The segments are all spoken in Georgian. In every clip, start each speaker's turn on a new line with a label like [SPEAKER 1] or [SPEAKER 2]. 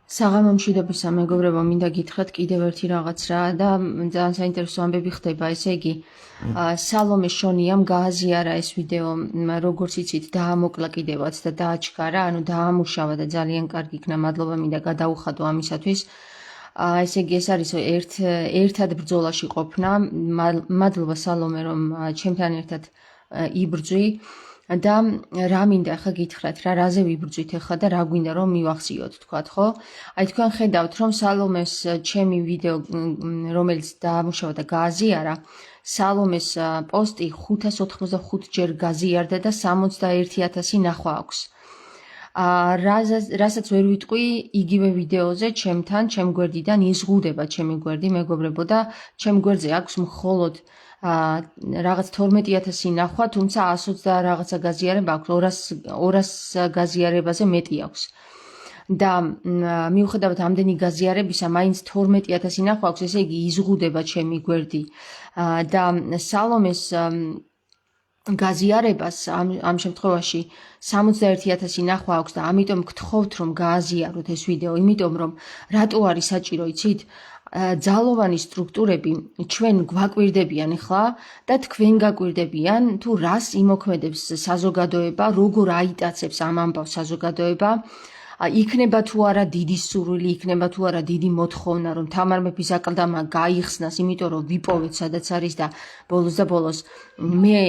[SPEAKER 1] საღამო მშვიდობისა მეგობრებო, მინდა გითხრათ კიდევ ერთი რაღაც რა და ძალიან საინტერესო ამბები ხდება, ესე იგი სალომე შონიამ გააზიარა ეს ვიდეო, როგორც იცით, დაამოკლა კიდევაც და დააჩქარა, ანუ დაამუშავა და ძალიან კარგი იქნა, მადლობა მინდა გადაუხადო ამისათვის. ესე იგი ეს არის ერთად ბრძოლაში ყოფნა, მადლობა სალომე რომ ჩემთან ერთად იბრძვი. და რა მინდა ახლა გითხრათ რა რაზე ვიბრძვით ახლა და რა გვინდა რომ მივახციოთ თქვათ ხო? აი თქვენ ხედავთ რომ სალომეს ჩემი ვიდეო რომელიც დაამუშავა და გააზიარა სალომეს პოსტი 585 ჯერ გაზიარდა და 61,000 ნახვა აქვს. რასაც ვერ ვიტყვი იგივე ვიდეოზე ჩემთან, ჩემ გვერდიდან იზღუდება ჩემი გვერდი მეგობრებო და ჩემ გვერდზე აქვს მხოლოდ რაღაც 12,000 ნახვა, თუმცა 120 და რაღაცა გაზიარება აქვს, 200 გაზიარებაზე მეტი აქვს. და მიუხედავად ამდენი გაზიარებისა, მაინც 12,000 ნახვა აქვს, ესე იგი იზღუდება ჩემი გვერდი. და სალომეს გაზიარებას ამ შემთხვევაში 61,000 ნახვა აქვს და ამიტომ გთხოვთ რომ გააზიაროთ ეს ვიდეო, იმიტომ რომ რატო არის საჭირო იცით? ძალოვანი სტრუქტურები ჩვენ გვაკვირდებიან ახლა და თქვენ გაკვირდებიან თუ რას იმოქმედებს საზოგადოება, როგორ აიტაცებს ამ ამბავს საზოგადოება. იქნება თუ არა დიდი სურვილი, იქნება თუ არა დიდი მოთხოვნა რომ თამარ მეფის აკლდამა გაიხსნას, იმიტომ რომ ვიპოვეთ სადაც არის და ბოლოს და ბოლოს მე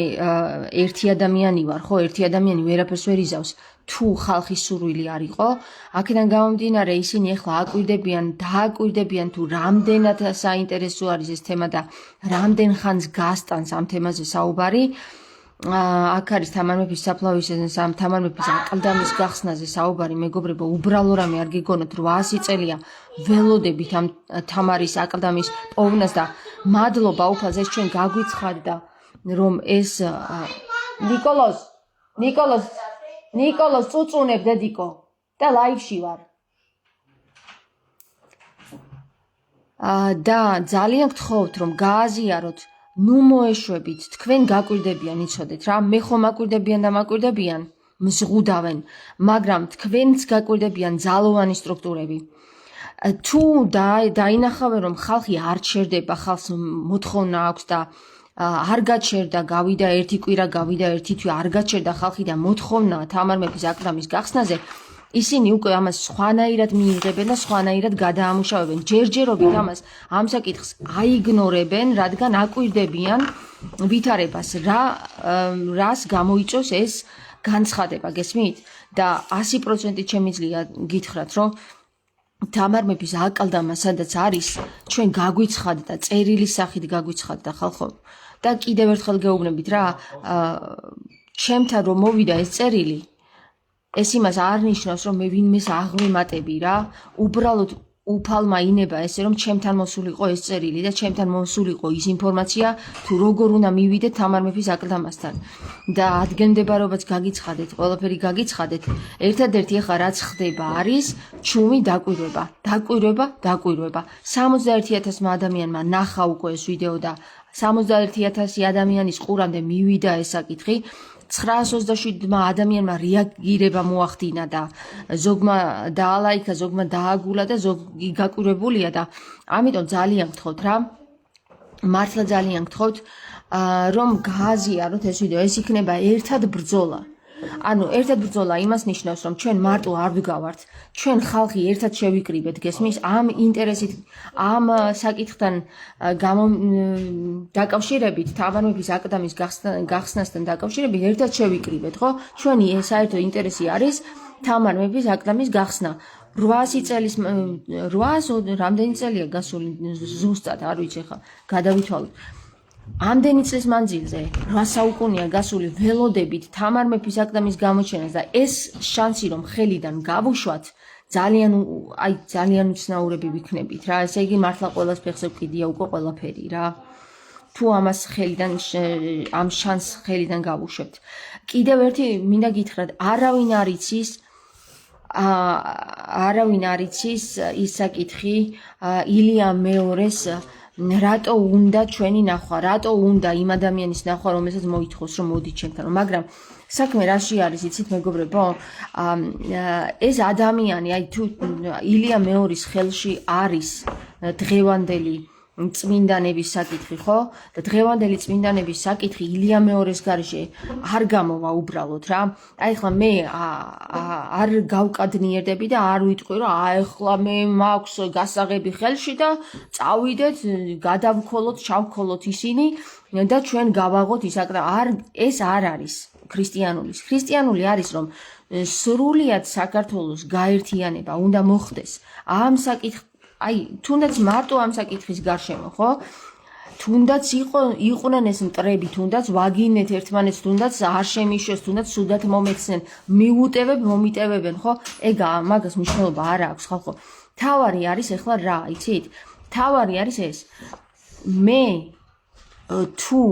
[SPEAKER 1] ერთი ადამიანი ვარ, ხო, ერთი ადამიანი ვერაფერს ვერ იზავს. თუ ხალხის სურვილი არ იყო, აქედან გამომდინარე ისინი ახლა დააკვირდებიან თუ რამდენად საინტერესო არის ეს თემა და რამდენ ხანს გასტანს ამ თემაზე საუბარი. აქ არის თამარ მეფის საფლავის თამარ მეფის აკლდამის გახსნაზე საუბარი, მეგობრებო, უბრალო რამე არ გიგონოთ 800 წელია ველოდებით ამ თამარის აკლდამის პოვნას და მადლობა უფალს ეს ჩვენ გაგვიცხადდა რომ ეს ნიკოლოს წუწუნებ დედიკო და ლაივში ვარ. და ძალიან გთხოვთ რომ გააზიაროთ, ნუ მოეშვებით, თქვენ გაკვირდებიან, იცოდეთ რა, მე ხომ აკვირდებიან და მაკვირდებიან, მზღუდავენ, მაგრამ თქვენც გაკვირდებიან ძალოვანი სტრუქტურები. თუ დაინახავენ რომ ხალხი არ ჩერდება, ხალხს მოთხოვნა აქვს და არ გაჩერდა, გავიდა ერთი კვირა, გავიდა ერთი თვე, არ გაჩერდა ხალხი და მოთხოვნა თამარ მეფის აკლდამის გახსნაზე, ისინი უკვე ამას სხვანაირად მიიღებენ და სხვანაირად გადაამუშავებენ. ჯერჯერობით ამას ამ საკითხს აიგნორებენ, რადგან აკვირდებიან ვითარებას, რას გამოიწვევს ეს განცხადება, გესმით? და 100% შემიძლია გითხრათ, რომ თამარ მეფის აკლდამა სადაც არის, ჩვენ გაგვიცხადდა, წერილის სახით გაგვიცხადდა ხალხო. და კიდევ ერთხელ გეუბნებით რა, ჩემთან რომ მოვიდა ეს წერილი, ეს იმას არ ნიშნავს რომ მე ვინმეს აღვემატები რა, უბრალოდ უფალმა ინება ესე რომ ჩემთან მოსულიყო ეს წერილი და ჩემთან მოსულიყო ის ინფორმაცია თუ როგორ უნდა მივიდეთ თამარ მეფის აკლდამასთან და ადგილმდებარეობაც გაგიცხადეთ, ყველაფერი გაგიცხადეთ. ერთადერთი ახლა რაც ხდება არის ჩუმი დაკვირვება. 61,000 ადამიანმა ნახა უკვე ეს ვიდეო და 61,000 ადამიანის ყურამდე მივიდა ეს საკითხი. 927 ადამიანმა რეაგირება მოახდინა და ზოგმა დაალაიქა, ზოგმა დააგულა და ზოგი გაკვირვებულია და ამიტომ ძალიან გთხოვთ რა, მართლა ძალიან გთხოვთ რომ გააზიაროთ ეს ვიდეო, ეს იქნება ერთად ბრძოლა. ანუ ერთად ბრძოლა იმას ნიშნავს რომ ჩვენ მარტო არ ვგავართ, ჩვენ ხალხი ერთად შევიკრიბეთ, გესმის? ამ ინტერესით, ამ საკითხთან დაკავშირებით, თამარ მეფის აკლდამის გახსნასთან დაკავშირებით ერთად შევიკრიბეთ, ხო? ჩვენი საერთო ინტერესი არის თამარ მეფის აკლდამის გახსნა. 800 წელის 800 რამდენი წელია გასული ზუსტად არ ვიცი ხა, გადავითვალოთ. ამდენი წლის მანძილზე 8 საუკუნეა გასული ველოდებით თამარ მეფის აკლდამის გამოჩენას და ეს შანსი რომ ხელიდან გავუშვათ, ძალიან უცნაურები ვიქნებით რა. ესე იგი მართლა ყველას ფეხზე ვკიდია უკვე ყველაფერი რა. თუ ამას ამ შანსს ხელიდან გავუშვებთ. კიდევ ერთი მინდა გითხრათ, არავინ არ იცის ის საკითხი ილია მეორეს რატო უნდა ჩვენი ნახვა, რატო უნდა იმ ადამიანის ნახვა, რომელსაც მოითხოვს რომ მოდი ჩემთან, მაგრამ საქმე რაში არის იცით მეგობრებო ეს ადამიანი აი თუ ილია მეორის ხელში არის დღევანდელი წმინდანების საკითხი ხო და დღევანდელი წმინდანების საკითხი ილია მეორის გარეშე არ გამოვა უბრალოდ რა აი ახლა მე არ გავკადნიერდები და არ ვიტყვი რომ აი ახლა მე მაქვს გასაღები ხელში და წავიდეთ გადავქოლოთ ჩავქოლოთ ისინი და ჩვენ გავაღოთ ეს არ არის ქრისტიანული არის რომ სრულად საქართველოს გაერთიანება უნდა მოხდეს ამ საკითხ აი თუნდაც მარტო ამ საკითხის გარშემო ხო თუნდაც იყვნენ ეს მტრები თუნდაც ვაგინეთ ერთმანეთს თუნდაც არ შემიშვეს თუნდაც სუდად მომეცნენ მომიტევებენ ხო ეგა მაგას მნიშვნელობა არ აქვს ხალხო თავარი არის ახლა რა იცით თავარი არის ეს მე თუ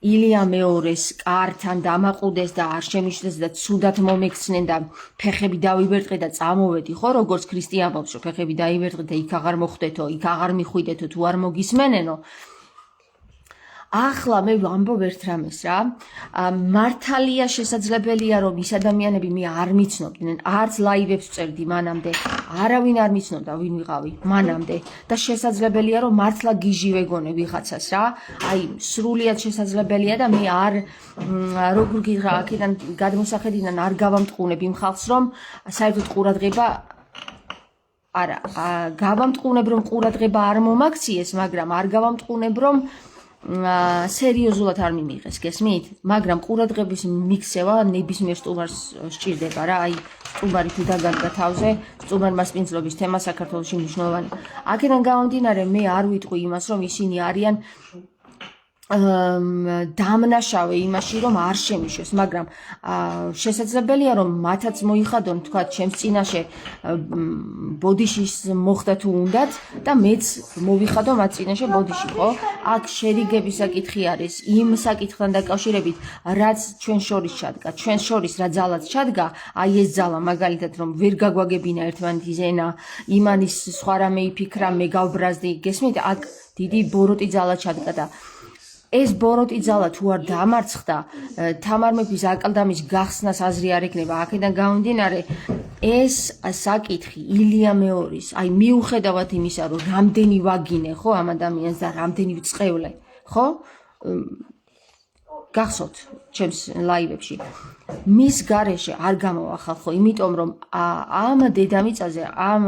[SPEAKER 1] ილია მეორის კართან დამაყუდეს და არ შემიშდეს და ცუდად მომექცნენ და ფეხები დავიბერტყე და წამოვედი ხო როგორც ქრისტიან ბავშვო ფეხები დაიბერტყე და იქ აღარ მოხვდეთო იქ აღარ მიხვიდეთო თუ არ მოგისმენენო ახლა მე ვამბობ ერთ რამეს რა მართალია შესაძლებელია რომ ის ადამიანები მე არ მიცნობდნენ არც ლაივებს წერდი მანამდე არავინ არ მიცნობდა ვინ ვიყავი მანამდე და შესაძლებელია რომ მართლა გიჟი ვეგონე ვიღაცას რა აი სრულიად შესაძლებელია და მე არ როგორ გითხრა აქედან გადმოსახედიდან არ გავამტყუნებ იმ ხალხს რომ საერთოდ ყურადღება არა გავამტყუნებ რომ ყურადღება არ მომაქციეს მაგრამ არ გავამტყუნებ რომ სერიოზულად არ მიმიღეს გესმით მაგრამ ყურადღების მიქცევა ნებისმიერ სტუმარს სჭირდება რა აი სტუმარი თუ დაგადგა თავზე სტუმარმა სპინძლობის თემა საქართველოში მნიშვნელოვანია აქედან გამომდინარე მე არ ვიტყვი იმას რომ ისინი არიან დამნაშავე იმაში რომ არ შემიშვეს მაგრამ შესაძლებელია რომ მათაც მოიხადონ თქვა ჩემს წინაშე ბოდიშის მოხდა თუ უნდათ და მეც მოვიხადო მათ წინაშე ბოდიში ხო აქ შერიგების საკითხი არის იმ საკითხთან დაკავშირებით რაც ჩვენ შორის ჩადგა ჩვენ შორის რა ძალაც ჩადგა აი ეს ძალა მაგალითად რომ ვერ გაგვაგებინა ერთმანეთის ენა იმანის სხვა რამე იფიქრა მე გავბრაზდი გესმით აქ დიდი ბოროტი ძალა ჩადგა და ეს ბოროტი ძალა თუ არ დამარცხდა თამარ მეფის აკლდამის გახსნას აზრი არ ექნება აქედან გამომდინარე ეს საკითხი ილია მეორის აი მიუხედავად იმისა რომ რამდენი ვაგინე ხო ამ ადამიანს და რამდენი ვწყევლე ხო გახსოვთ ჩემს ლაივებში მის გარეშე არ გამოვა ხალხო იმიტომ რომ ამ დედამიწაზე ამ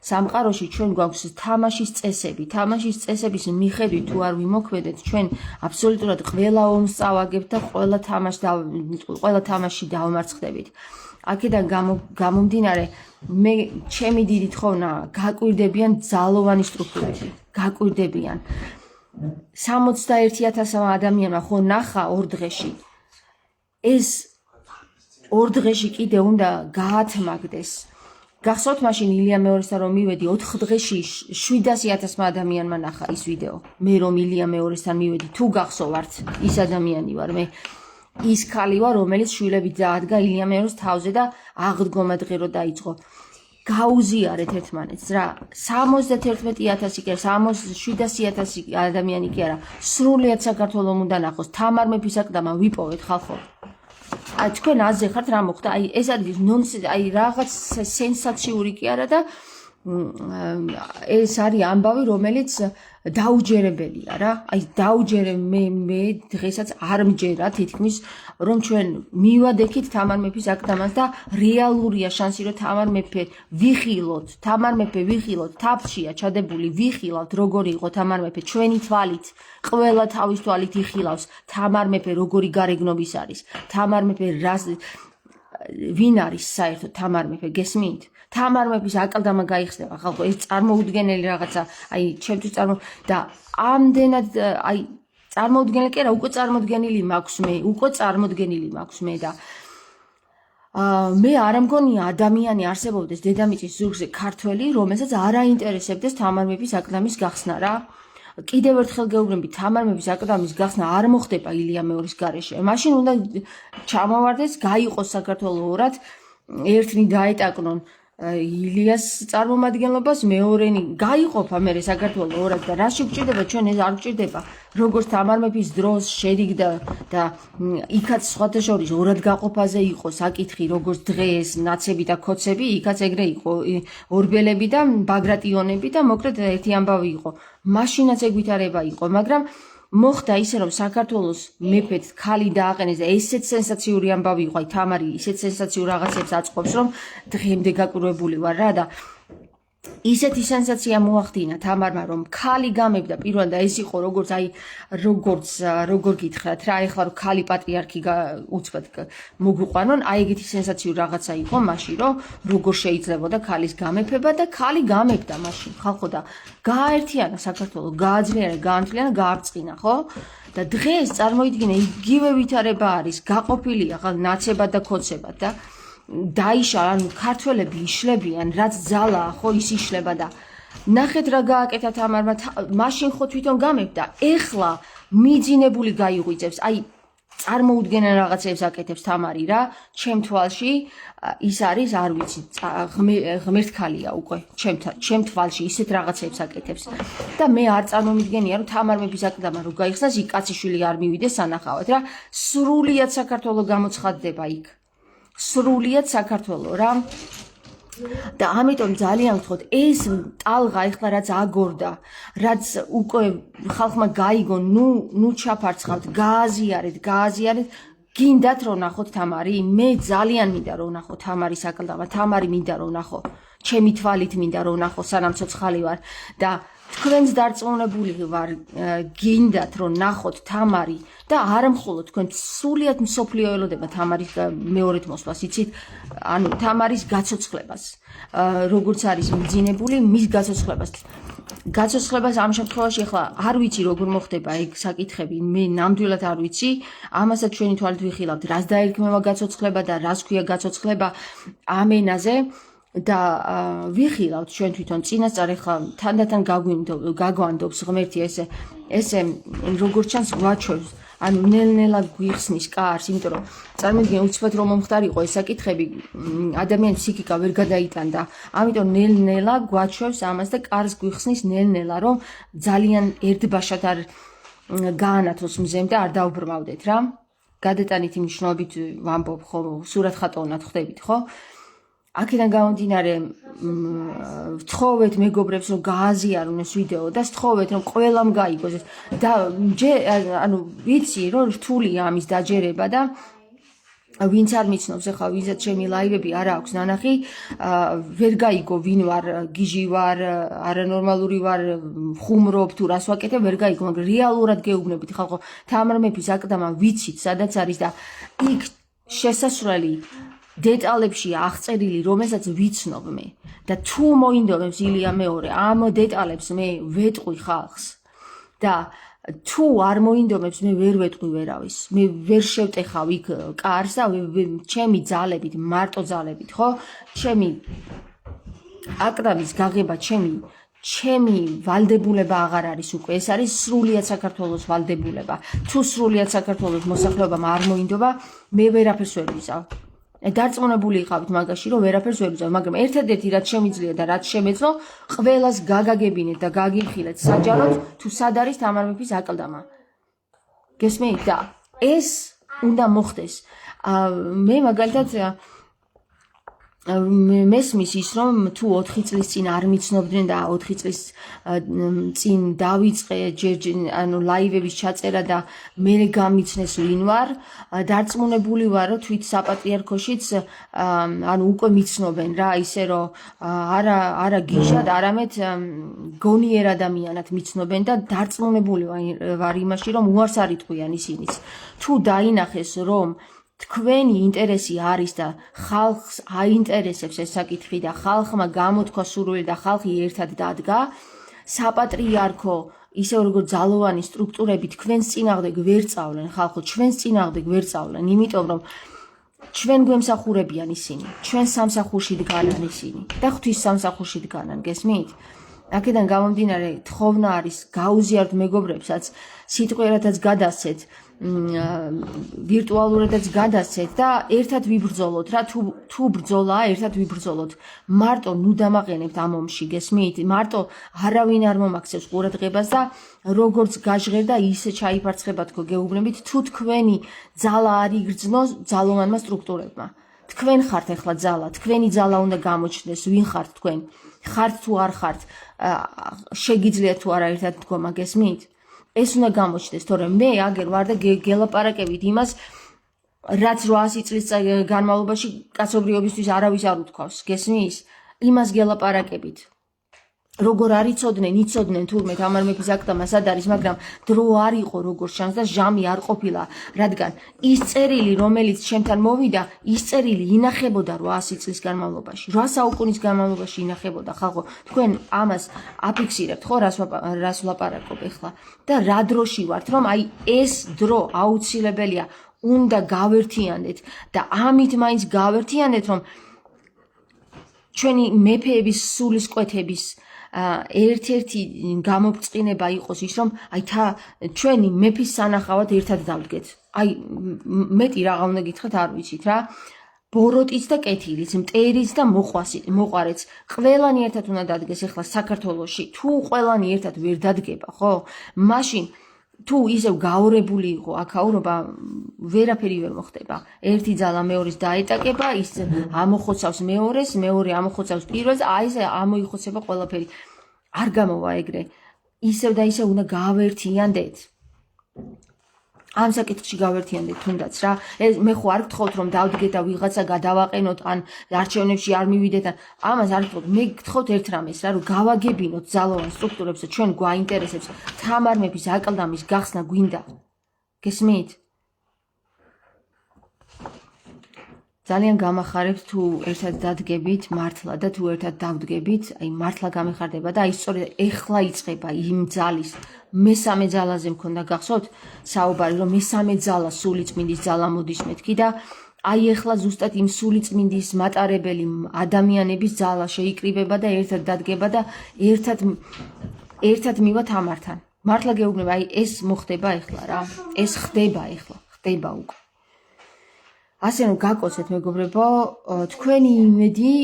[SPEAKER 1] სამყაროში ჩვენ გვაქვს თამაშის წესების მიხედვით თუ არ ვიმოქმედეთ ჩვენ აბსოლუტურად ყველა ომს წავაგებთ და ყველა თამაში დავმარცხდებით აქედან გამომდინარე მე ჩემი დიდი თხოვნა გაკვირდებიან ძალოვანი სტრუქტურები გაკვირდებიან 61,000 ადამიანმა ხო ნახა ორ დღეში ეს ორ დღეში კიდე უნდა გაათმაგდეს გახსოვთ მაშინ ილია მეორესთან რომ მივედი 4 დღეში 700,000 ადამიანმა ნახა ის ვიდეო მე რომ ილია მეორესთან მივედი თუ გახსოვართ ის ადამიანი ვარ მე ის ქალი ვარ რომელიც შვილებით დაადგა ილია მეორის თავზე და აღდგომა დღერო დაიწყო გაუზიარეთ ერთმანეთს რა 71,000 კი 700,000 ადამიანი კი არა სრულიად საქართველოს უნდა ნახოს თამარ მეფის აკლდამა ვიპოვეთ ხალხო აი თქვენ აზე ხართ რა მოხდა აი ეს არის ნონსენსი აი რაღაც სენსაციური კი არა და ეს არის ამბავი რომელიც დაუჯერებელია რა აი დაუჯერე მე დღესაც არ მჯერა თითქმის რომ ჩვენ მივადექით თამარ მეფის აკლდამას და რეალურია შანსი რომ თამარ მეფე ვიხილოთ თაფშია ჩადებული ვიხილავთ როგორი იყო თამარ მეფე ჩვენი თვალით ყველა თავის თვალით იხილავს თამარ მეფე როგორი გარეგნობის არის თამარ მეფე ვინ არის საერთოდ თამარ მეფე გესმით თამარ მეფის აკლდამა გაიხსნება ხალხო ეს წარმოუდგენელი რაღაცა აი ჩემთვის და ამდენად აი წარმოუდგენელი კი არა უკვე წარმოუდგენელი მაქვს მე და მე არ მგონია ადამიანი არსებობდეს დედამიწის ზურგზე ქართველი რომელსაც არ აინტერესებდეს თამარ მეფის აკლდამის გახსნა რა კიდევ ერთხელ გეუბნები თამარ მეფის აკლდამის გახსნა არ მოხდება ილია მეორის გარეშე მაშინ უნდა ჩამოვარდეს გაიყოს საქართველოს ორად ერთნი დაეტაკნონ ილიას წარმომადგენლობას მეორენი გაიყოფა მე საქართველოს ორად და რაში გჭირდება ჩვენ ეს არ გჭირდება როგორც თამარ მეფის დროს შედიგდა და იქაც სხვათა შორის ორად გაყოფაზე იყო საკითხი როგორც დღეს ნაცები და ქოცები იქაც ეგრე იყო ორბელები და ბაგრატიონები და მოკლედ ერთი ამბავი იყო მაშინაც ეგ ვითარება იყო მაგრამ მოხდა ისე რომ საქართველოს მეფედ ქალი დააყენეს და ესეც სენსაციური ამბავი იყო აი თამარი ისეთ სენსაციურ რაღაცებს აწყობს რომ დღემდე გაკვირვებული ვარ რა და ისეთი სენსაცია მოახდინა თამარმა რომ ქალი გამებდა პირველ და ეს იყო როგორც აი როგორ გითხრათ რა ეხლა რომ ქალი პატრიარქი უცბად მოგვიყვანონ აი ეგეთი სენსაციური რაღაცა იყო მაშინ რომ როგორ შეიძლებოდა ქალის გამეფება და ქალი გამებდა მაშინ ხალხო და გააერთიანა საქართველოს გააძლიერა გაამთლიანა გაარწყინა ხო და დღეს წარმოიდგინე იგივე ვითარება არის გაყოფილია ხალ ნაცებად და ქოცებად და დაიშა ანუ ქართველები იშლებიან რაც ძალაა ხო ის იშლება და ნახეთ რა გააკეთა თამარმა მაშინ ხო თვითონ გამებდა ეხლა მიძინებული გაიღვიძებს აი წარმოუდგენელ რაღაცებს აკეთებს თამარი რა ჩემ თვალში ის არის არ ვიცი ღმერთქალია უკვე ჩემ თვალში ისეთ რაღაცებს აკეთებს და მე არ წარმომიდგენია რომ თამარ მეფის აკლდამა რო გაიხსნას იქ კაციშვილი არ მივიდეს სანახავად რა სრულიად საქართველოს გამოცხადდება იქ სრულიად საქართველოს რა და ამიტომ ძალიან ვთქვათ ეს ტალღა ეხლა რაც აგორდა რაც უკვე ხალხმა გაიგო ნუ ჩაფარცხავთ გააზიარეთ გინდათ რომ ნახოთ თამარი მე ძალიან მინდა რომ ნახო თამარის აკლდამა თამარი მინდა რომ ნახო ჩემი თვალით მინდა რომ ნახო სანამ ცოცხალი ვარ და თქვენს დარწმუნებული ვარ გინდათ რომ ნახოთ თამარი და არა მხოლოდ თქვენ სრულიად მსოფლიო ელოდება თამარის მეორედ მოსვლას იცით ანუ თამარის გაცოცხლებას როგორც არის მიძინებული მის გაცოცხლებას ამ შემთხვევაში ახლა არ ვიცი როგორ მოხდება ეგ საკითხები მე ნამდვილად არ ვიცი ამასაც ჩვენი თვალით ვიხილავთ რას დაერქმევა გაცოცხლება და რას ქვია გაცოცხლება ამ ენაზე და ვიხილავთ ჩვენ თვითონ წინასწარ ახლა თანდათან გაგვანდობს ღმერთი ესე როგორც ჩანს გვაჩვევს ანუ ნელ-ნელა გვიხსნის კარს იმიტომ რომ წარმოიდგინე უცბად რომ მომხდარიყო ეს საკითხები ადამიანის ფსიქიკა ვერ გადაიტანდა ამიტომ ნელ-ნელა გვაჩვევს ამას და კარს გვიხსნის ნელ-ნელა რომ ძალიან ერთბაშად არ გაანათოს მზემ და არ დაუბრმავდეთ რა გადატანითი მნიშვნელობით ვამბობ ხო სურათ ხატოვნად ხვდებით ხო აქედან გამომდინარე ვთხოვეთ მეგობრებს რომ გააზიარონ ეს ვიდეო და ვთხოვეთ რომ ყველამ გაიგოს და ანუ ვიცი რომ რთულია ამის დაჯერება და ვინც არ მიცნობს ახლა ვიზაც ჩემი ლაივები არ აქვს ნანახი ვერ გაიგო ვინ ვარ გიჟი ვარ არანორმალური ვარ ხუმრობ თუ რას ვაკეთებ ვერ გაიგო მაგრამ რეალურად გეუბნებით ხალხო თამარ მეფის აკლდამა ვიცით სადაც არის და იქ შესასვლელი დეტალებში აღწერილი რომელსაც ვიცნობ მე და თუ მოინდომებს ილია მეორე ამ დეტალებს მე ვეტყვი ხალხს და თუ არ მოინდომებს მე ვერ ვეტყვი ვერავის მე ვერ შევტეხავ იქ კარს და ჩემი ძალებით მარტო ძალებით ხო ჩემი აკლდამის გაღება ჩემი ვალდებულება აღარ არის უკვე ეს არის სრულიად საქართველოს ვალდებულება თუ სრულიად საქართველოს მოსახლეობამ არ მოინდომა მე ვერაფერს ვერ ვიზავ დარწმუნებული იყავით მაგაში რომ ვერაფერს ვერ ვიზავ მაგრამ ერთადერთი რაც შემიძლია და რაც შემეძლო ყველას გაგაგებინეთ და გაგიხილეთ საჯაროდ თუ სად არის თამარ მეფის აკლდამა გესმით და ეს უნდა მოხდეს მე მაგალითად მესმის ის რომ თუ 4 წლის წინ არ მიცნობდნენ და 4 წლის წინ დავიწყე ანუ ლაივების ჩაწერა და მე გამიცნეს ვინ ვარ დარწმუნებული ვარ რომ თვით საპატრიარქოშიც ანუ უკვე მიცნობენ რა ისე რომ არა გიჟად არამედ გონიერ ადამიანად მიცნობენ და დარწმუნებული ვარ იმაში რომ უარს არ იტყვიან ისინიც თუ დაინახეს რომ თქვენი ინტერესი არის და ხალხს აინტერესებს ეს საკითხი და ხალხმა გამოთქვა სურვილი და ხალხი ერთად დადგა საპატრიარქო ისე როგორც ძალოვანი სტრუქტურები თქვენს წინააღმდეგ ვერ წავლენ ხალხო ჩვენს წინააღმდეგ ვერ წავლენ იმიტომ რომ ჩვენ გვემსახურებიან ისინი ჩვენ სამსახურში დგანან ისინი და ღვთის სამსახურში დგანან გესმით აქედან გამომდინარე თხოვნა არის გაუზიაროთ მეგობრებსაც სიტყვიერადაც გადასცეთ ვირტუალურადაც გადასცეთ და ერთად ვიბრძოლოთ რა თუ ბრძოლაა ერთად ვიბრძოლოთ მარტო ნუ დამაყენებთ ამ ომში გესმით მარტო არავინ არ მომაქცევს ყურადღებას და როგორც გაჟღერდა ისე ჩაიფარცხება თქო გეუბნებით თუ თქვენი ძალა არ იგრძნოს ძალოვანმა სტრუქტურებმა თქვენ ხართ ახლა ძალა თქვენი ძალა უნდა გამოჩნდეს ვინ ხართ თქვენ ხართ თუ არ ხართ შეგიძლიათ თუ არა ერთად დგომა გესმით ეს უნდა გამოჩნდეს თორემ მე აგერ ვარ და გელაპარაკებით იმას რაც 800 წლის განმავლობაში კაცობრიობისთვის არავის არ უთქვავს გესმის იმას გელაპარაკებით როგორ არ იცოდნენ თურმე თამარ მეფის აქტამა სად არის მაგრამ დრო არ იყო როგორ შანს და ჟამი არ ყოფილა რადგან ის წერილი რომელიც ჩემთან მოვიდა ის წერილი ინახებოდა 800 წლის განმავლობაში 8 საუკუნის განმავლობაში ინახებოდა ხალხო თქვენ ამას აფიქსირებთ ხო რას ვლაპარაკობ ახლა და რა დროში ვართ რომ აი ეს დრო აუცილებელია უნდა გავერთიანდეთ და ამით მაინც გავერთიანდეთ რომ ჩვენი მეფეების სულისკვეთების ერთ-ერთი გამობრწყინება იყოს ის რომ აი ჩვენი მეფის სანახავად ერთად დავდგეთ აი მეტი რაღა უნდა გითხრათ არ ვიცით რა ბოროტიც და კეთილიც მტერიც და მოყვარეც ყველანი ერთად უნდა დადგეს ახლა საქართველოში თუ ყველანი ერთად ვერ დადგება ხო მაშინ თუ ისევ გაორებული იყო აქაურობა ვერაფერი ვერ მოხდება ერთი ძალა მეორის დაეტაკება ის ამოხოცავს მეორეს მეორე ამოხოცავს პირველს აი ესე ამოიხოცება ყველაფერი არ გამოვა ეგრე ისევ და ისევ უნდა გავერთიანდეთ ამ საკითხში გავერთიანდეთ თუნდაც რა მე ხო არ გთხოვთ რომ დავდგეთ და ვიღაცა გადავაყენოთ ან არჩევნებში არ მივიდეთ ან ამას არ გთხოვთ მე გთხოვთ ერთ რამეს რა რომ გავაგებინოთ ძალოვან სტრუქტურებს და ჩვენ გვაინტერესებს თამარ მეფის აკლდამის გახსნა გვინდა გესმით ძალიან გამახარებთ თუ ერთად დადგებით მართლა და თუ ერთად დავდგებით აი მართლა გამეხარდება და აი სწორედ ეხლა იწყება იმ ძალის მესამე ძალაზე მქონდა გახსოვთ საუბარი რომ მესამე ძალა სულიწმინდის ძალა მოდის მეთქი და აი ეხლა ზუსტად იმ სულიწმინდის მატარებელი ადამიანების ძალა შეიკრიბება და ერთად დადგება და ერთად მივა თამართან მართლა გეუბნება აი ეს მოხდება ეხლა რა ეს ხდება უკვე ასე რომ გაკოცეთ მეგობრებო თქვენი იმედი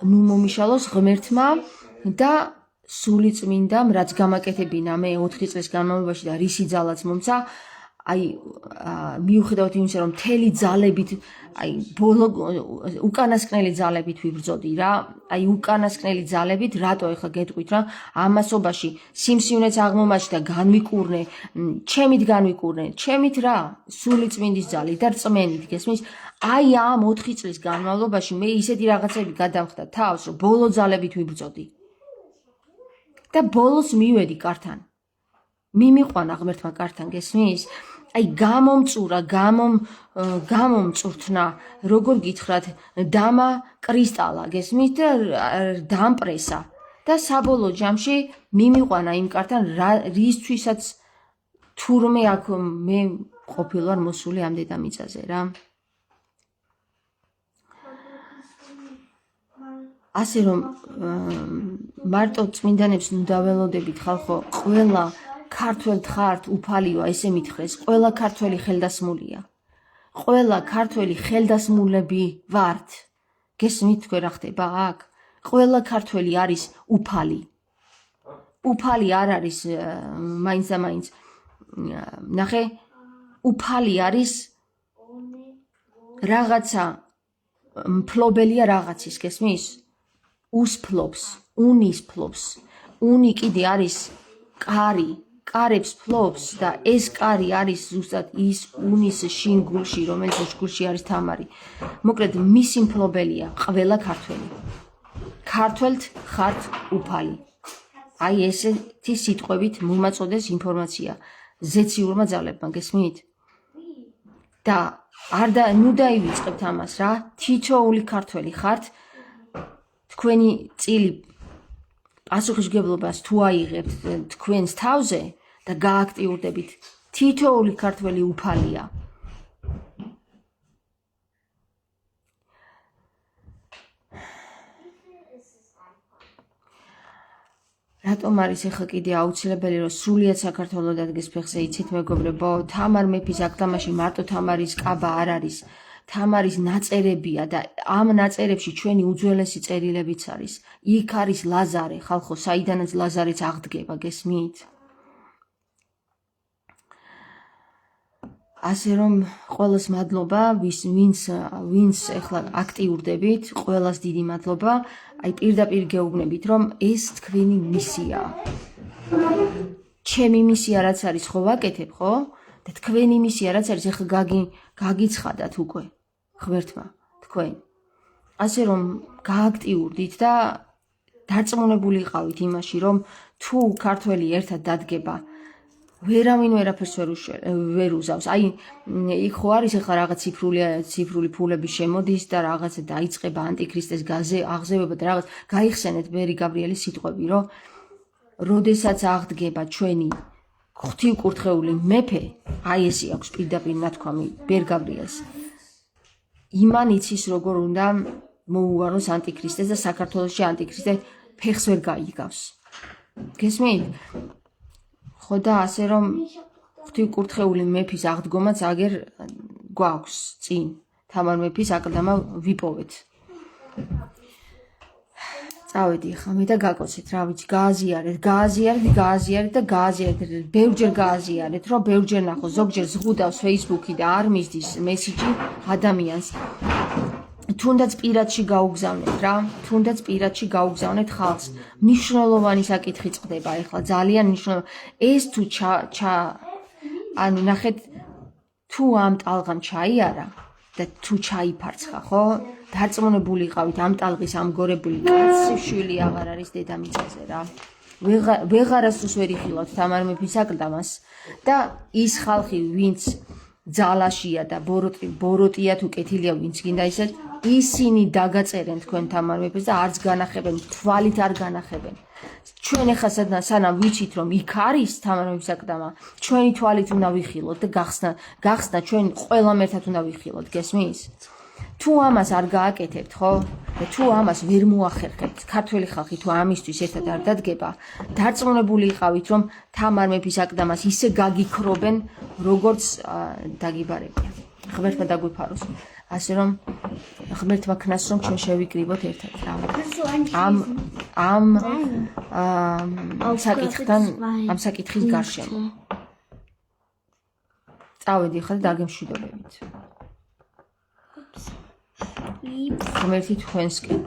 [SPEAKER 1] ნუ მომიშალოს ღმერთმა და სულიწმინდამ რაც გამაკეთებინა მე 4 წლის განმავლობაში და რისი ძალაც მომცა აი მიუხედავად იმისა რომ მთელი ძალებით აი ბოლო უკანასკნელი ძალებით ვიბრძოდი რა აი უკანასკნელი ძალებით რატო ეხლა გეტყვით რა ამასობაში სიმსივნეც აღმომაჩნდა განვიკურნე ჩემით რა სულიწმინდის ძალით და რწმენით გესმის აი ამ 4 წლის განმავლობაში მე ისეთი რაღაცები გადავხდა თავს რომ ბოლო ძალებით ვიბრძოდი და ბოლოს მივედი კართან მიმიყვანა ღმერთმა კართან გესმის აი გამომწურთნა როგორ გითხრათ დამა კრისტალა გესმით და დამპრესა და საბოლოო ჯამში მიმიყვანა იმ კართან რისთვისაც თურმე აქ მე ყოფილვარ მოსული ამ დედამიწაზე რა ასე რომ მარტო წმინდანებს ნუ დაველოდებით ხალხო ყველა ქართველ ხართ უფალიო ესე მითხრეს ყველა ქართველი ხელდასმულია ყველა ქართველი ხელდასმულები ვართ გესმით თქვენ რა ხდება აქ ყველა ქართველი არის უფალი არ არის მაინც და მაინც ნახე უფალი არის რაღაცა მფლობელია რაღაცის გესმის უსფლობს უნის ფლობს უნი კიდე არის კარებს ფლობს და ეს კარი არის ზუსტად ის უნის შინ გულში რომელიც გულში არის თამარი მოკლედ მისი მფლობელია ყველა ქართველთ ხართ უფალი აი ესეთი სიტყვებით მომაწოდეს ინფორმაცია ზეციურმა ძალებმა გესმით და ნუ დაივიწყებთ ამას რა თითოეული ქართველი ხართ თქვენი წილი პასუხისმგებლობას თუ აიღებთ თქვენს თავზე და გააქტიურდებით თითოეული ქართველი უფალია რატომ არის ახლა კიდე აუცილებელი რომ სრულიად საქართველოს დადგეს ფეხზე იცით მეგობრებო თამარ მეფის აკლდამაში მარტო თამარის კაბა არ არის თამარის ნაწერებია და ამ ნაწერებში ჩვენი უძველესი წერილებიც არის იქ არის ლაზარე ხალხო საიდანაც ლაზარეც აღდგება გესმით ასე რომ ყველას მადლობა ვინც ახლა აქტიურდებით ყველას დიდი მადლობა აი პირდაპირ გეუბნებით რომ ეს თქვენი მისიაა ჩემი მისია რაც არის ხო ვაკეთებ ხო და თქვენი მისია რაც არის ახლა გაგიცხადათ უკვე ღმერთმა თქვენ ასე რომ გააქტიურდით და დარწმუნებული იყავით იმაში რომ თუ ქართველი ერთად დადგება ვერავინ ვერაფერს ვერ უზავს აი იქ ხო არის ახლა რაღაც ციფრული ფულები შემოდის და რაღაცა დაიწყება ანტიქრისტეს აღზევება და რაღაც გაიხსენეთ ბერი გაბრიელის სიტყვები რომ როდესაც აღდგება ჩვენი ღვთივკურთხეული მეფე აი ესე აქვს პირდაპირ ნათქვამი ბერ გაბრიელს იმან იცის როგორ უნდა მოუვაროს ანტიქრისტეს და საქართველოში ანტიქრისტე ფეხს ვერ გაიგავს გესმით ხო და ასე რომ ღვთივკურთხეული მეფის აღდგომაც აგერ გვაქვს წინ თამარ მეფის აკლდამა ვიპოვეთ წავედი ხა მე და გაკოცეთ რა ვიცი გააზიარეთ და გააზიარეთ ბევრჯერ გააზიარეთ რომ ბევრჯერ ნახო ზოგჯერ ზღუდავს Facebook-ი და არ მისდის მესიჯი ადამიანს თუნდაც პირადში გაუგზავნეთ ხალხს მნიშვნელოვანი საკითხი წყდება ეხლა ძალიან მნიშვნელოვანი ეს თუ ანუ ნახეთ თუ ამ ტალღამ ჩაიარა და თუ ჩაიფარცხა ხო დარწმუნებული იყავით ამ ტალღის ამგორებული კაცი შვილი აღარ არის დედამიწაზე რა ვეღარასდროს ვერ იხილავთ თამარ მეფის აკლდამას და ის ხალხი ვინც ძალაშია და ბოროტია თუ კეთილია ვინც გინდა ისეთ ისინი დაგაწერენ თქვენ თამარ მეფეს და არც განახებენ თვალით არ განახებენ ჩვენ ახლა სანამ ვიცით რომ იქ არის თამარ მეფის აკლდამა ჩვენი თვალით უნდა ვიხილოთ და გახსნა ჩვენ ყველამ ერთად უნდა ვიხილოთ გესმის თუ ამას არ გააკეთებთ ხო და თუ ამას ვერ მოახერხებთ ქართველი ხალხი თუ ამისთვის ერთად არ დადგება დარწმუნებული იყავით რომ თამარ მეფის აკლდამას ისე გაგიქრობენ როგორც დაგიბარებიან ღმერთმა დაგვიფაროს ასე რომ ღმერთმა ქნას რომ ჩვენ შევიკრიბოთ ერთად რა ამ საკითხის გარშემო წავედი ხა და დაგემშვიდობებით ღმერთი თქვენსკენ